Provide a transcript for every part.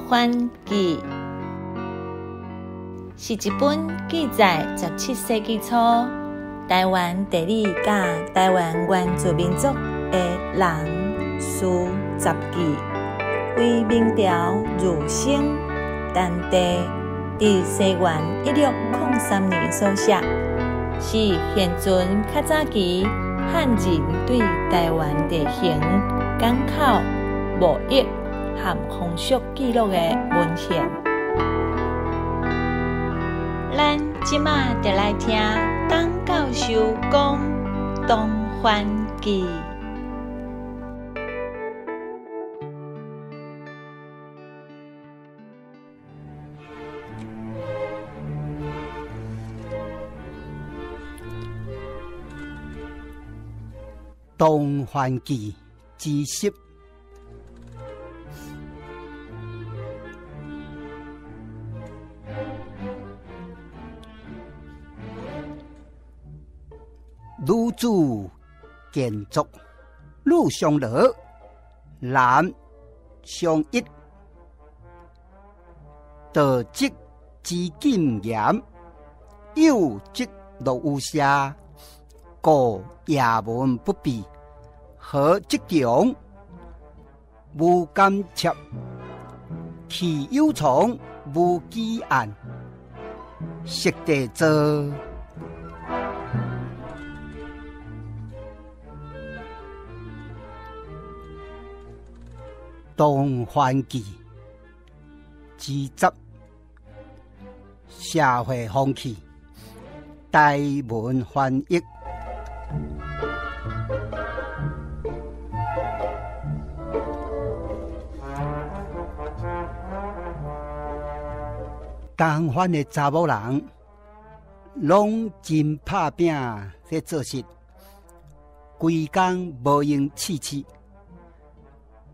番记》是一本记载17世纪初台湾地理甲台湾原住民族的人事杂记，为明朝儒生陈棣伫西元1603年所写，是现存较早期汉人对台湾地形、港口、贸易和风俗记录的文献。咱即马就来听董教授讲《东番记》。《东番记》之10。女子建筑，女上乐，男上一。道积之禁严，有积乐有下，故也文不避，何积强？无干切，其有从无羁案，识地者。《东番记》之10，社会风气，台文翻译。同番的查某人，拢真拍拼在做事，规工无用刺刺。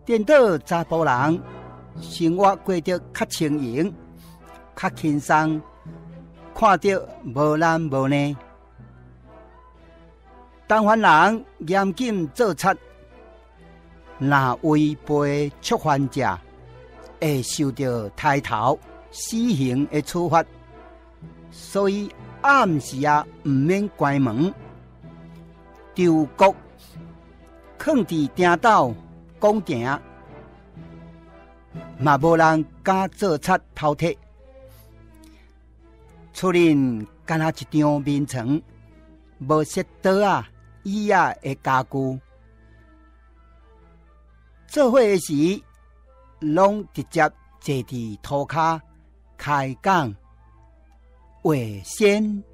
颠倒查甫人生活过得较轻盈、较轻松，看着无难无难。同番人严谨做贼，若违背触犯者，会受到抬头死刑的处罚。所以暗时啊，唔免关门，丢国囥伫顶斗。宫廷嘛，无人敢做贼偷摕。厝里敢若一张眠床，无设桌啊、椅啊的家具。做伙的时，拢直接坐伫涂骹开讲话先。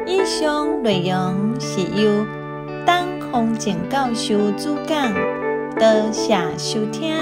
以上内容是由董康正教授主讲，多谢收听。